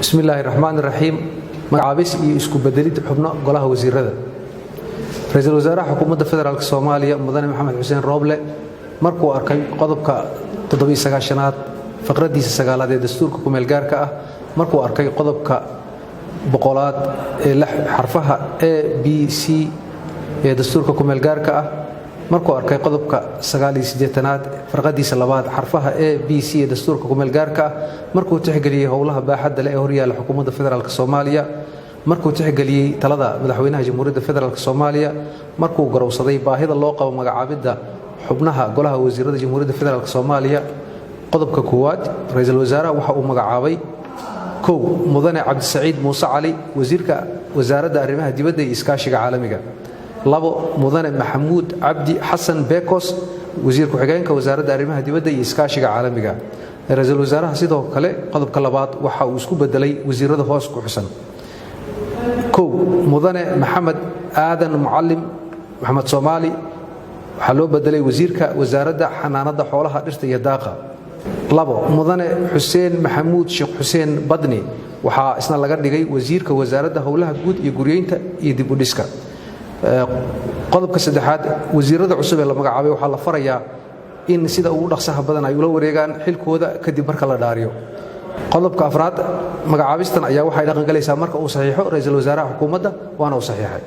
بسم الله الرحمن الرحيم magacaabis iyo isku bedelid xubno golaha wasiirada ra'iisul wasaaraha xukuumadda federaalka Soomaaliya mudane Maxamed Xuseen Rooble markuu arkay qodobka 79aad faqradiisa 9aad ee dastuurka ku meel gaarka ah markuu arkay qodobka 100aad ee xarfaha A B C ee dastuurka ku meel gaarka ah markuu arkay qodobka 89aad faqradiisa 2aad xarfaha A B C ee dastuurka ku meel gaarka ah markuu tixgeliyay howlaha baaxadda leh ee horyaala xukuumadda federaalka Soomaaliya markuu tixgeliyay talada madaxweynaha jamhuuriyadda federaalka Soomaaliya markuu garowsaday baahida loo qabo magacaabidda xubnaha golaha wasiirada jamhuuriyadda federaalka Soomaaliya qodobka koowaad ra'iisul wasaaraha waxa uu magacaabay mudane Cabdisaciid Muuse Cali wasiirka wasaaradda arrimaha dibadda iyo iskaashiga caalamiga mudane Maxamuud Cabdi Xasan Beekos wasiirka xigeenka wasaaradda arrimaha dibadda iyo iskaashiga caalamiga ra'iisul wasaaraha sidoo kale qodobka labaad waxa uu isku bedelay wasiirada hoos ku xusan mudane Maxamed Aadan Mucallim Maxamed Soomaali waxa loo bedelay wasiirka wasaaradda xanaanada xoolaha dhirta iyo daaqa mudane Xuseen Maxamuud Sheekh Xuseen Badni waxa isna laga dhigay wasiirka wasaaradda howlaha guud iyo guriyeynta iyo dib u dhiska qodobka saddexaad wasiirada cusub ee la magacaabay waxa la farayaa in sida ugu dhaqsaha badan ay ula wareegaan xilkooda kadib marka la dhaariyo qodobka afraad magacaabistan ayaa waxay dhaqan galaysaa marka uu saxiixo ra'iisul wasaaraha xukuumadda waana uu saxiixay